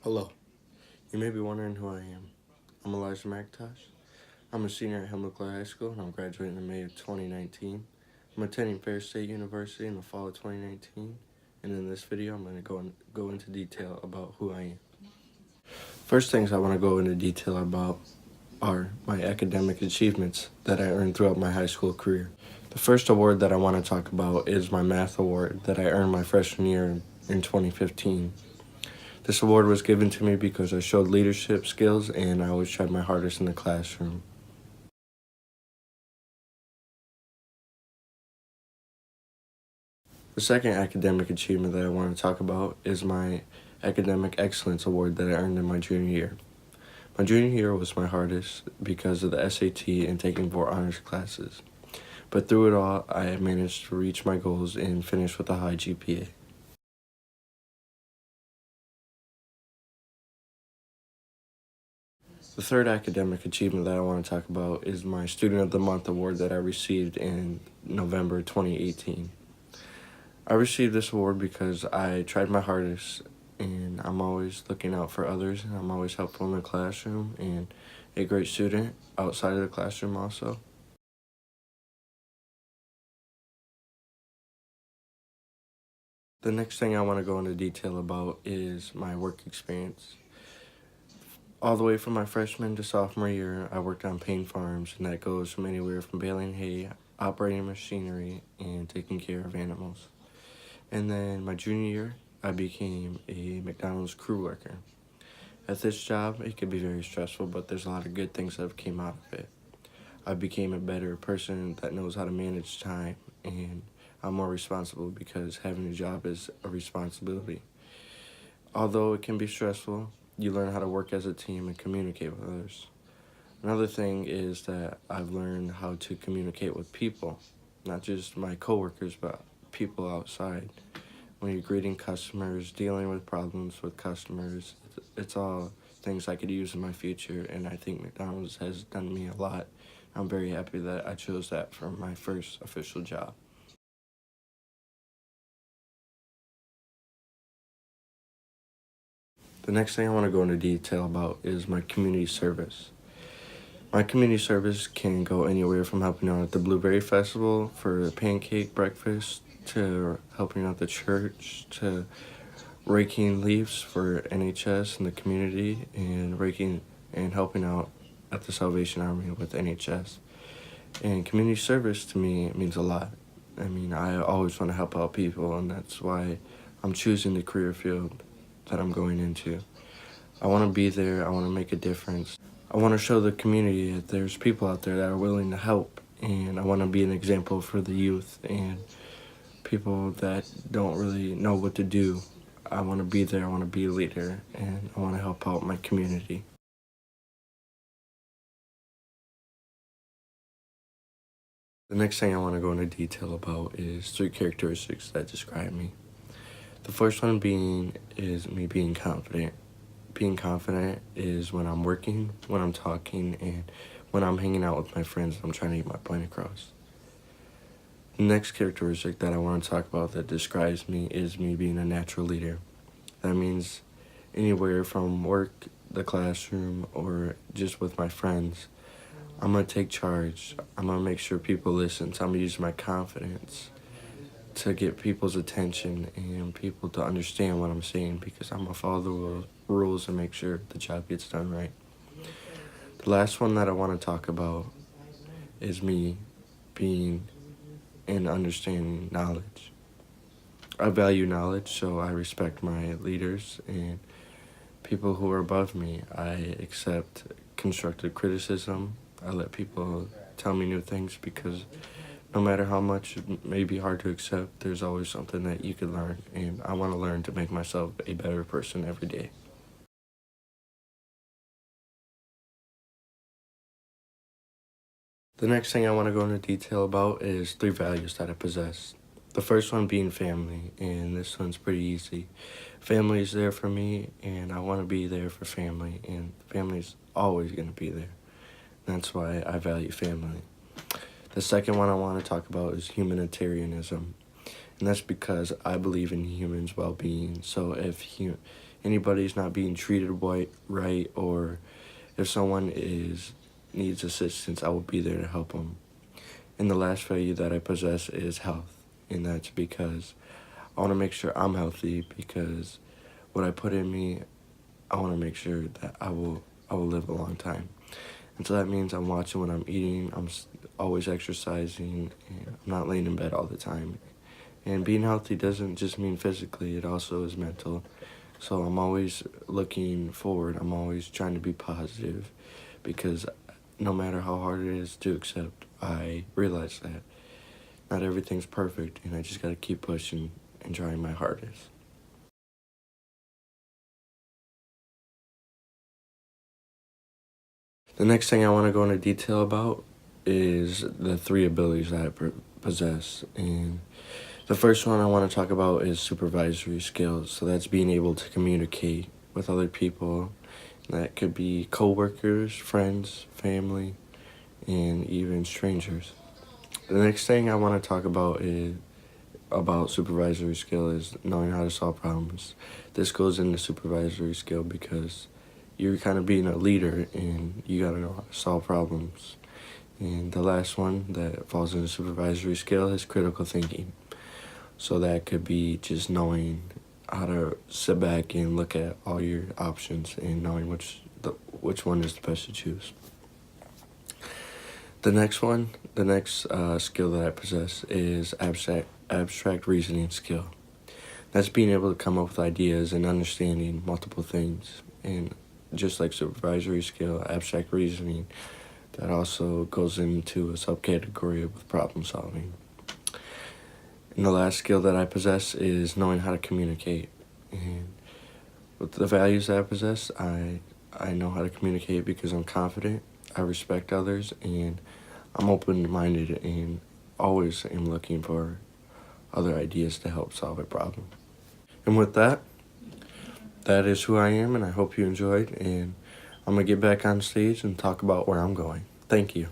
Hello. You may be wondering who I am. I'm Elijah McIntosh. I'm a senior at Hemlock High School and I'm graduating in May of 2019. I'm attending Fair State University in the fall of 2019, and in this video I'm going to go into detail about who I am. First things I want to go into detail about are my academic achievements that I earned throughout my high school career. The first award that I want to talk about is my math award that I earned my freshman year in 2015. This award was given to me because I showed leadership skills and I always tried my hardest in the classroom. The second academic achievement that I want to talk about is my Academic Excellence Award that I earned in my junior year. My junior year was my hardest because of the SAT and taking 4 honors classes. But through it all, I managed to reach my goals and finish with a high GPA. The third academic achievement that I want to talk about is my Student of the Month award that I received in November 2018. I received this award because I tried my hardest and I'm always looking out for others and I'm always helpful in the classroom and a great student outside of the classroom also. The next thing I want to go into detail about is my work experience. All the way from my freshman to sophomore year, I worked on paint farms, and that goes from anywhere from baling hay, operating machinery, and taking care of animals. And then my junior year, I became a McDonald's crew worker. At this job, it can be very stressful, but there's a lot of good things that have came out of it. I became a better person that knows how to manage time, and I'm more responsible because having a job is a responsibility. Although it can be stressful, you learn how to work as a team and communicate with others. Another thing is that I've learned how to communicate with people, not just my coworkers, but people outside. When you're greeting customers, dealing with problems with customers, it's all things I could use in my future, and I think McDonald's has done me a lot. I'm very happy that I chose that for my first official job. The next thing I want to go into detail about is my community service. My community service can go anywhere from helping out at the Blueberry Festival for a pancake breakfast to helping out the church to raking leaves for NHS in the community and raking and helping out at the Salvation Army with NHS. And community service to me means a lot. I mean, I always want to help out people, and that's why I'm choosing the career field that I'm going into. I want to be there, I want to make a difference. I want to show the community that there's people out there that are willing to help, and I want to be an example for the youth and people that don't really know what to do. I want to be there, I want to be a leader, and I want to help out my community. The next thing I want to go into detail about is 3 characteristics that describe me. The first one being is me being confident. Being confident is when I'm working, when I'm talking, and when I'm hanging out with my friends, I'm trying to get my point across. The next characteristic that I want to talk about that describes me is me being a natural leader. That means anywhere from work, the classroom, or just with my friends. I'm going to take charge. I'm going to make sure people listen. So I'm going to use my confidence to get people's attention and people to understand what I'm saying because I'm going to follow the rules and make sure the job gets done right. The last one that I want to talk about is me being and understanding knowledge. I value knowledge, so I respect my leaders and people who are above me. I accept constructive criticism. I let people tell me new things because no matter how much it may be hard to accept, there's always something that you can learn, and I want to learn to make myself a better person every day. The next thing I want to go into detail about is 3 values that I possess. The first one being family, and this one's pretty easy. Family is there for me, and I want to be there for family, and family's always going to be there. That's why I value family. The second one I want to talk about is humanitarianism, and that's because I believe in humans' well-being. So anybody's not being treated right, or if someone needs assistance, I will be there to help them. And the last value that I possess is health, and that's because I want to make sure I'm healthy, because what I put in me, I want to make sure that I will live a long time. And so that means I'm watching what I'm eating, always exercising, and I'm not laying in bed all the time. And being healthy doesn't just mean physically, it also is mental. So I'm always looking forward, I'm always trying to be positive, because no matter how hard it is to accept, I realize that not everything's perfect, and I just gotta keep pushing and trying my hardest. The next thing I want to go into detail about is the three abilities that I possess. And the first one I want to talk about is supervisory skills. So that's being able to communicate with other people. That could be coworkers, friends, family, and even strangers. The next thing I want to talk about supervisory skill is knowing how to solve problems. This goes into supervisory skill because you're kind of being a leader and you gotta know how to solve problems. And the last one that falls into supervisory skill is critical thinking. So that could be just knowing how to sit back and look at all your options and knowing which one is the best to choose. The next skill that I possess is abstract reasoning skill. That's being able to come up with ideas and understanding multiple things. And just like supervisory skill, abstract reasoning, that also goes into a subcategory with problem solving. And the last skill that I possess is knowing how to communicate. And with the values that I possess, I know how to communicate because I'm confident, I respect others, and I'm open-minded and always am looking for other ideas to help solve a problem. And with that is who I am, and I hope you enjoyed, and I'm going to get back on stage and talk about where I'm going. Thank you.